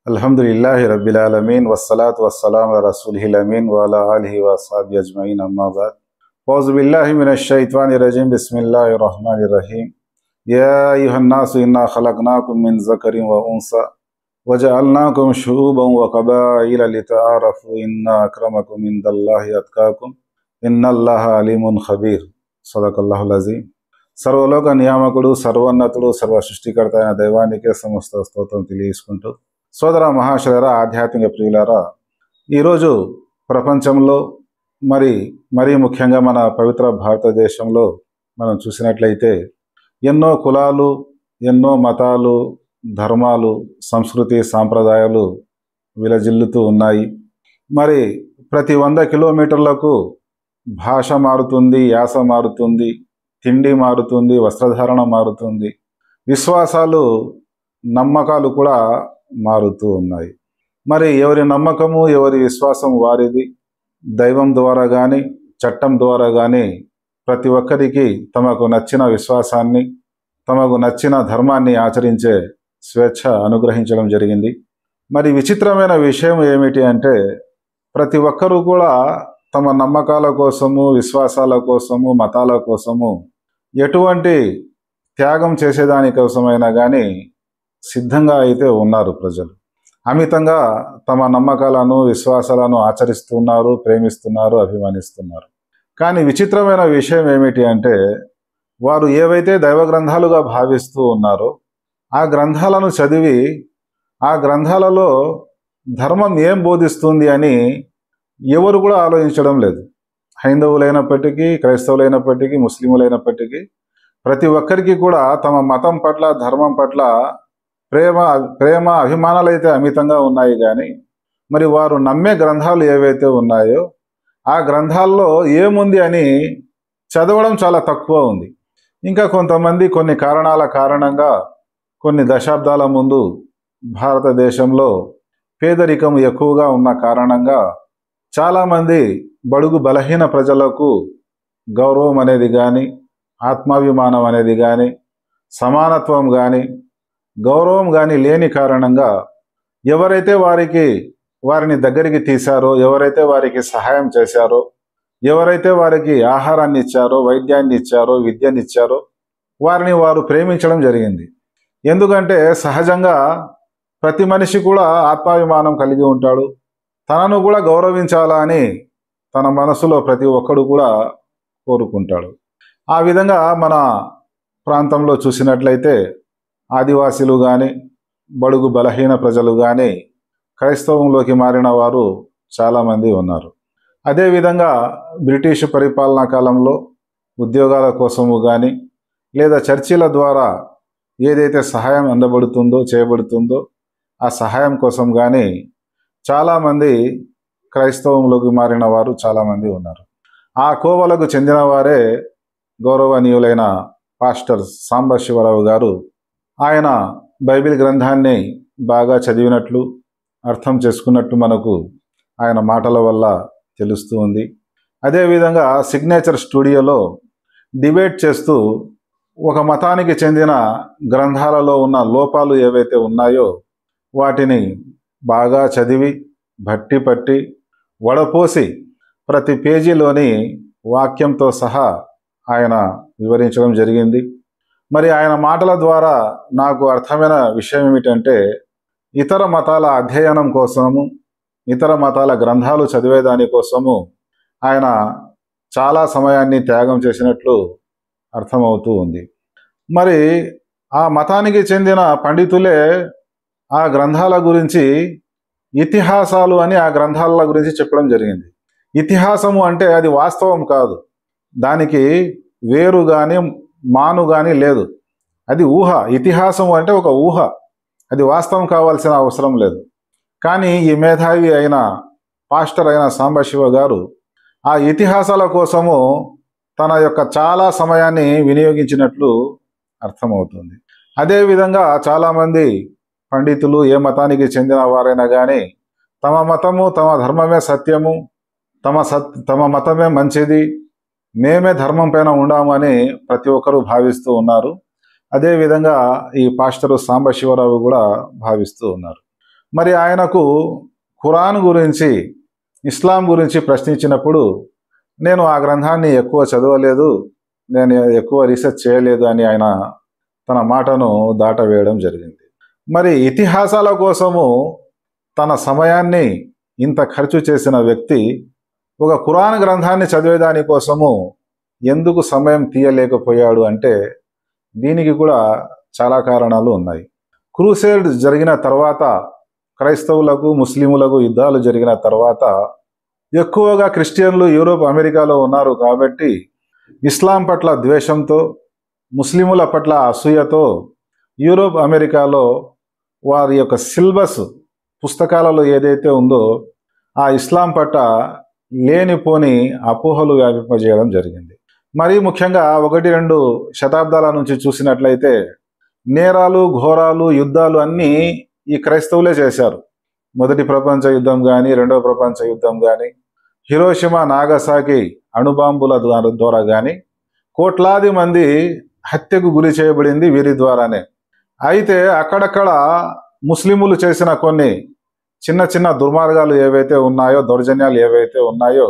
अल्हम्दुलिल्लाहि रब्बिल आलमीन वस्सलातु वस्सलामु अला रसूलिहिल अमीन व अला आलिहि व अस्हाबिहि अजमईन अम्मा बाद औज़ु बिल्लाहि मिनश शैतानिर रजीम बिस्मिल्लाहिर रहमानिर रहीम या अय्युहन नासु इन्ना खलक़नाकुम मिन ज़करिन व उन्सा वजअलनाकुम शुऊबन व क़बाइल लितआरफ़ू इन्ना अक्रमकुम इंदल्लाहि अत्क़ाकुम इन्नल्लाहा अलीमुन खबीर सदक़ल्लाहुल अज़ीम। సర్వలోక నియామకుడు సర్వోన్నతుడు సర్వ సృష్టికర్త అయిన దైవానికే సమస్త స్తోత్రం తెలియజేసుకుంటూ సోదర మహాశయులారా, ఆధ్యాత్మిక ప్రియులారా, ఈరోజు ప్రపంచంలో మరీ ముఖ్యంగా మన పవిత్ర భారతదేశంలో మనం చూసినట్లయితే ఎన్నో కులాలు, ఎన్నో మతాలు, ధర్మాలు, సంస్కృతి సాంప్రదాయాలు విలజిల్లుతూ ఉన్నాయి. మరి ప్రతి 100 కిలోమీటర్లకు భాష మారుతుంది, యాస మారుతుంది, తిండి మారుతుంది, వస్త్రధారణ మారుతుంది, విశ్వాసాలు, నమ్మకాలు కూడా మారుతూ ఉన్నాయి. మరి ఎవరి నమ్మకము, ఎవరి విశ్వాసం వారిది. దైవం ద్వారా కానీ, చట్టం ద్వారా కానీ ప్రతి ఒక్కరికి తమకు నచ్చిన విశ్వాసాన్ని, తమకు నచ్చిన ధర్మాన్ని ఆచరించే స్వేచ్ఛ అనుగ్రహించడం జరిగింది. మరి విచిత్రమైన విషయం ఏమిటి అంటే, ప్రతి ఒక్కరూ కూడా తమ నమ్మకాల కోసము, విశ్వాసాల కోసము, మతాల కోసము ఎటువంటి త్యాగం చేసేదానికోసమైనా కానీ సిద్ధంగా అయితే ఉన్నారు. ప్రజలు అమితంగా తమ నమ్మకాలను, విశ్వాసాలను ఆచరిస్తున్నారు, ప్రేమిస్తున్నారు, అభిమానిస్తున్నారు. కానీ విచిత్రమైన విషయం ఏమిటి అంటే, వారు ఏవైతే దైవ గ్రంథాలుగా భావిస్తూ ఉన్నారో ఆ గ్రంథాలను చదివి ఆ గ్రంథాలలో ధర్మం ఏం బోధిస్తుంది అని ఎవరు కూడా ఆలోచించడం లేదు. హైందవులైనప్పటికీ, క్రైస్తవులైనప్పటికీ, ముస్లింలైనప్పటికీ ప్రతి ఒక్కరికి కూడా తమ మతం పట్ల, ధర్మం పట్ల ప్రేమ అభిమానాలు అయితే అమితంగా ఉన్నాయి. కానీ మరి వారు నమ్మే గ్రంథాలు ఏవైతే ఉన్నాయో ఆ గ్రంథాల్లో ఏముంది అని చదవడం చాలా తక్కువ ఉంది. ఇంకా కొంతమంది కొన్ని కారణాల కారణంగా కొన్ని దశాబ్దాల ముందు భారతదేశంలో పేదరికం ఎక్కువగా ఉన్న కారణంగా చాలామంది బడుగు బలహీన ప్రజలకు గౌరవం అనేది కానీ, ఆత్మాభిమానం అనేది కానీ, సమానత్వం కానీ, గౌరవం కానీ లేని కారణంగా ఎవరైతే వారిని దగ్గరికి తీశారో, ఎవరైతే వారికి సహాయం చేశారో, ఎవరైతే వారికి ఆహారాన్ని ఇచ్చారో, వైద్యాన్ని ఇచ్చారో, విద్యని ఇచ్చారో వారిని వారు ప్రేమించడం జరిగింది. ఎందుకంటే సహజంగా ప్రతి మనిషి కూడా ఆత్మాభిమానం కలిగి ఉంటాడు. తనను కూడా గౌరవించాలా అని తన మనసులో ప్రతి ఒక్కడు కూడా కోరుకుంటాడు. ఆ విధంగా మన ప్రాంతంలో చూసినట్లయితే ఆదివాసీలు కానీ, బడుగు బలహీన ప్రజలు కానీ క్రైస్తవంలోకి మారిన వారు చాలామంది ఉన్నారు. అదేవిధంగా బ్రిటిష్ పరిపాలనా కాలంలో ఉద్యోగాల కోసము కానీ, లేదా చర్చిల ద్వారా ఏదైతే సహాయం చేయబడుతుందో ఆ సహాయం కోసం కానీ చాలామంది క్రైస్తవంలోకి మారిన వారు చాలామంది ఉన్నారు. ఆ కోవలకు చెందిన వారే గౌరవనీయులైన పాస్టర్ సాంబశివరావు గారు. ఆయన బైబిల్ గ్రంథాన్ని బాగా చదివినట్లు, అర్థం చేసుకున్నట్టు మనకు ఆయన మాటల వల్ల తెలుస్తూ ఉంది. అదేవిధంగా సిగ్నేచర్ స్టూడియోలో డిబేట్ చేస్తూ ఒక మతానికి చెందిన గ్రంథాలలో ఉన్న లోపాలు ఏవైతే ఉన్నాయో వాటిని బాగా చదివి, భట్టి పట్టి, వడపోసి ప్రతి పేజీలోని వాక్యంతో సహా ఆయన వివరించడం జరిగింది. మరి ఆయన మాటల ద్వారా నాకు అర్థమైన విషయం ఏమిటంటే, ఇతర మతాల అధ్యయనం కోసము, ఇతర మతాల గ్రంథాలు చదివేదాని కోసము ఆయన చాలా సమయాన్ని త్యాగం చేసినట్లు అర్థమవుతూ ఉంది. మరి ఆ మతానికి చెందిన పండితులే ఆ గ్రంథాల గురించి ఇతిహాసాలు అని ఆ గ్రంథాల గురించి చెప్పడం జరిగింది. ఇతిహాసము అంటే అది వాస్తవం కాదు, దానికి వేరు కానీ మాను కానీ లేదు, అది ఊహ. ఇతిహాసము అంటే ఒక ఊహ, అది వాస్తవం కావాల్సిన అవసరం లేదు. కానీ ఈ మేధావి అయిన పాస్టర్ అయిన సాంబశివ గారు ఆ ఇతిహాసాల కోసము తన యొక్క చాలా సమయాన్ని వినియోగించినట్లు అర్థమవుతుంది. అదేవిధంగా చాలామంది పండితులు, ఏ మతానికి చెందిన వారైనా కానీ తమ మతము, తమ ధర్మమే సత్యము, తమ మతమే మంచిది, మేమే ధర్మం పైన ఉండామని ప్రతి ఒక్కరూ భావిస్తూ ఉన్నారు. అదేవిధంగా ఈ పాస్టరు సాంబశివరావు కూడా భావిస్తూ ఉన్నారు. మరి ఆయనకు ఖురాన్ గురించి, ఇస్లాం గురించి ప్రశ్నించినప్పుడు నేను ఆ గ్రంథాన్ని ఎక్కువ చదవలేదు, నేను ఎక్కువ రీసెర్చ్ చేయలేదు అని ఆయన తన మాటను దాటవేయడం జరిగింది. మరి ఇతిహాసాల కోసము తన సమయాన్ని ఇంత ఖర్చు చేసిన వ్యక్తి ఒక ఖురాన్ గ్రంథాన్ని చదివేదాని కోసము ఎందుకు సమయం తీయలేకపోయాడు అంటే దీనికి కూడా చాలా కారణాలు ఉన్నాయి. క్రూసేడ్ జరిగిన తర్వాత, క్రైస్తవులకు ముస్లిములకు యుద్ధాలు జరిగిన తర్వాత ఎక్కువగా క్రిస్టియన్లు యూరోప్, అమెరికాలో ఉన్నారు కాబట్టి ఇస్లాం పట్ల ద్వేషంతో, ముస్లిముల పట్ల అసూయతో యూరోప్, అమెరికాలో వారి యొక్క సిలబస్ పుస్తకాలలో ఏదైతే ఉందో ఆ ఇస్లాం పట్ల లేనిపోని అపోహలు వ్యాపింపజేయడం జరిగింది. మరీ ముఖ్యంగా 1-2 శతాబ్దాల నుంచి చూసినట్లయితే నేరాలు, ఘోరాలు, యుద్ధాలు అన్నీ ఈ క్రైస్తవులే చేశారు. మొదటి ప్రపంచ యుద్ధం కానీ, రెండవ ప్రపంచ యుద్ధం కానీ, హిరోషిమా, నాగసాకి అణుబాంబుల ద్వారా కానీ కోట్లాది మంది హత్యకు గురి చేయబడింది వీరి ద్వారానే. అయితే అక్కడక్కడ ముస్లిములు చేసిన కొన్ని చిన్న చిన్న దుర్మార్గాలు ఏవైతే ఉన్నాయో, దౌర్జన్యాలు ఏవైతే ఉన్నాయో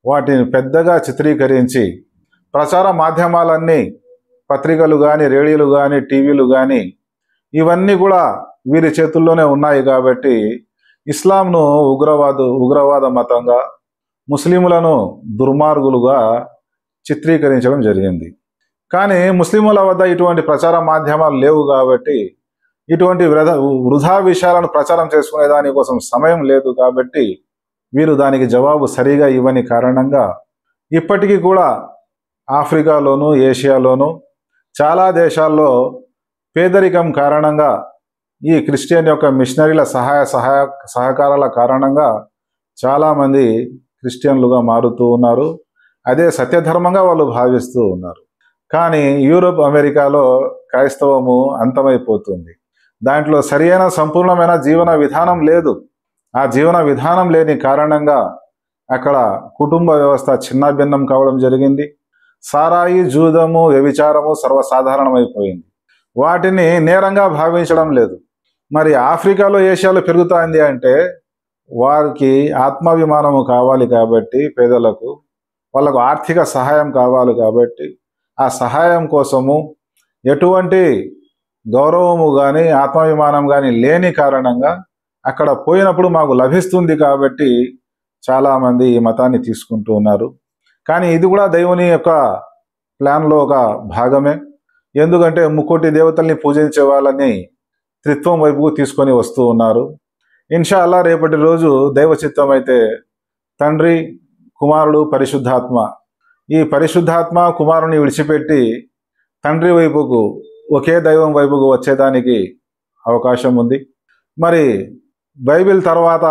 వాటిని పెద్దగా చిత్రీకరించి ప్రచార మాధ్యమాలన్నీ, పత్రికలు కానీ, రేడియోలు కానీ, టీవీలు కానీ ఇవన్నీ కూడా వీరి చేతుల్లోనే ఉన్నాయి కాబట్టి ఇస్లాంను ఉగ్రవాద మతంగా, ముస్లిములను దుర్మార్గులుగా చిత్రీకరించడం జరిగింది. కానీ ముస్లిముల వద్ద ఇటువంటి ప్రచార మాధ్యమాలు లేవు కాబట్టి, ఇటువంటి వృధా విషయాలను ప్రచారం చేసుకునే దానికోసం సమయం లేదు కాబట్టి వీరు దానికి జవాబు సరిగా ఇవ్వని కారణంగా ఇప్పటికీ కూడా ఆఫ్రికాలోను, ఏషియాలోను చాలా దేశాల్లో పేదరికం కారణంగా ఈ క్రిస్టియన్ యొక్క మిషనరీల సహకారాల కారణంగా చాలామంది క్రిస్టియన్లుగా మారుతూ ఉన్నారు. అదే సత్యధర్మంగా వాళ్ళు భావిస్తూ ఉన్నారు. కానీ యూరోప్, అమెరికాలో క్రైస్తవము అంతమైపోతుంది. దాంట్లో సరియైన సంపూర్ణమైన జీవన విధానం లేదు. ఆ జీవన విధానం లేని కారణంగా అక్కడ కుటుంబ వ్యవస్థ చిన్నాభిన్నం కావడం జరిగింది. సారాయి, జూదము, వ్యభిచారము సర్వసాధారణమైపోయింది. వాటిని నేరంగా భావించడం లేదు. మరి ఆఫ్రికాలో, ఏషియాలో పెరుగుతుంది అంటే వారికి ఆత్మాభిమానము కావాలి కాబట్టి, పేదలకు వాళ్ళకు ఆర్థిక సహాయం కావాలి కాబట్టి ఆ సహాయం కోసము ఎటువంటి గౌరవము కానీ, ఆత్మాభిమానం కానీ లేని కారణంగా అక్కడ పోయినప్పుడు మాకు లభిస్తుంది కాబట్టి చాలామంది ఈ మతాన్ని తీసుకుంటూ ఉన్నారు. కానీ ఇది కూడా దేవుని యొక్క ప్లాన్లో ఒక భాగమే. ఎందుకంటే ముక్కోటి దేవతల్ని పూజించే వాళ్ళని త్రిత్వం వైపుకు తీసుకొని వస్తూ ఉన్నారు. ఇన్షాల్లా రేపటి రోజు దైవ చిత్తం అయితే తండ్రి, కుమారుడు, పరిశుద్ధాత్మ, ఈ పరిశుద్ధాత్మ కుమారుని విడిచిపెట్టి తండ్రి వైపుకు, ఒకే దైవం వైపుకు వచ్చేదానికి అవకాశం ఉంది. మరి బైబిల్ తర్వాత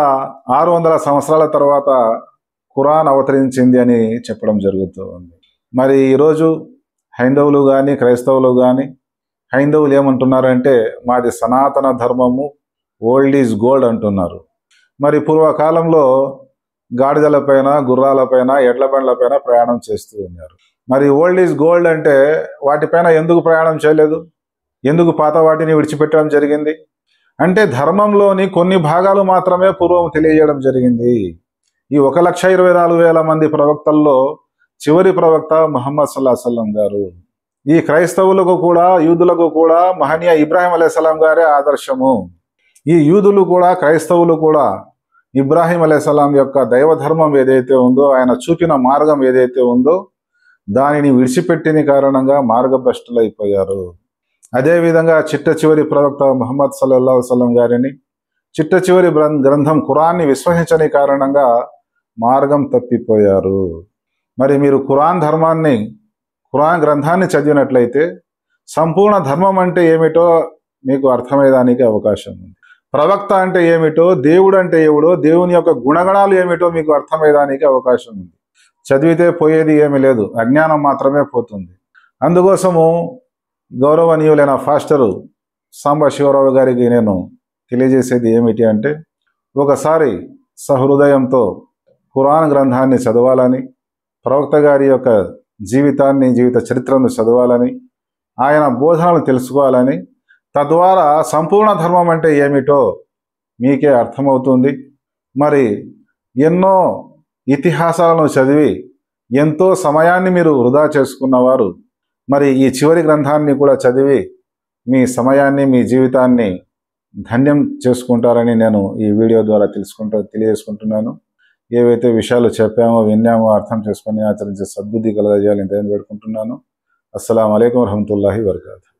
600 సంవత్సరాల తర్వాత ఖురాన్ అవతరించింది అని చెప్పడం జరుగుతూ ఉంది. మరి ఈరోజు హైందవులు కానీ, క్రైస్తవులు కానీ, హైందవులు ఏమంటున్నారంటే మాది సనాతన ధర్మము, ఓల్డ్ ఈజ్ గోల్డ్ అంటున్నారు. మరి పూర్వకాలంలో గాడిదలపైన, గుర్రాలపైన, ఎడ్ల బండ్లపైన ప్రయాణం చేస్తూ ఉన్నారు. మరి ఓల్డ్ ఈజ్ గోల్డ్ అంటే వాటిపైన ఎందుకు ప్రయాణం చేయలేదు? ఎందుకు పాత వాటిని విడిచిపెట్టడం జరిగింది? అంటే ధర్మంలోని కొన్ని భాగాలు మాత్రమే పూర్వం తెలియజేయడం జరిగింది. ఈ 1,24,000 మంది ప్రవక్తల్లో చివరి ప్రవక్త ముహమ్మద్ సల్లల్లాహు అలైహి వసల్లం గారు. ఈ క్రైస్తవులకు కూడా, యూదులకు కూడా మహనీయ ఇబ్రాహీం అలైహిస్సలాం గారే ఆదర్శము. ఈ యూదులు కూడా, క్రైస్తవులు కూడా ఇబ్రాహీం అలైహిస్సలాం యొక్క దైవధర్మం ఏదైతే ఉందో, ఆయన చూపిన మార్గం ఏదైతే ఉందో దానిని విడిచిపెట్టిన కారణంగా మార్గభ్రష్టులైపోయారు. అదేవిధంగా చిట్ట చివరి ప్రవక్త ముహమ్మద్ సల్లల్లాహు అలైహి వసల్లం గారిని, చిట్ట చివరి గ్రంథం ఖురాన్ని విశ్వసించని కారణంగా మార్గం తప్పిపోయారు. మరి మీరు ఖురాన్ గ్రంథాన్ని చదివినట్లయితే సంపూర్ణ ధర్మం అంటే ఏమిటో మీకు అర్థమయ్యేదానికి అవకాశం ఉంది. ప్రవక్త అంటే ఏమిటో, దేవుడు అంటే ఎవడో, దేవుని యొక్క గుణగణాలు ఏమిటో మీకు అర్థమయ్యేదానికి అవకాశం ఉంది. చదివితే పోయేది ఏమీ లేదు, అజ్ఞానం మాత్రమే పోతుంది. అందుకోసము గౌరవనీయులైన ఫాస్టరు సాంబ శివరావు గారికి నేను తెలియజేసేది ఏమిటి అంటే, ఒకసారి సహృదయంతో ఖురాన్ గ్రంథాన్ని చదవాలని, ప్రవక్త గారి యొక్క జీవిత చరిత్రను చదవాలని, ఆయన బోధనలు తెలుసుకోవాలని, తద్వారా సంపూర్ణ ధర్మం అంటే ఏమిటో మీకే అర్థమవుతుంది. మరి ఎన్నో ఇతిహాసాలను చదివి ఎంతో సమయాన్ని మీరు వృధా చేసుకున్నవారు మరి ఈ చివరి గ్రంథాన్ని కూడా చదివి మీ సమయాన్ని, మీ జీవితాన్ని ధన్యం చేసుకుంటారని నేను ఈ వీడియో ద్వారా తెలియజేసుకుంటున్నాను. ఏవైతే విషయాలు చెప్పామో, విన్నామో అర్థం చేసుకొని ఆచరించే సద్బుద్ధి కలగజేయాలని నేను వేడుకుంటున్నాను. అస్సలాము అలైకుం వరహమతుల్లాహి వబరకాతుహు.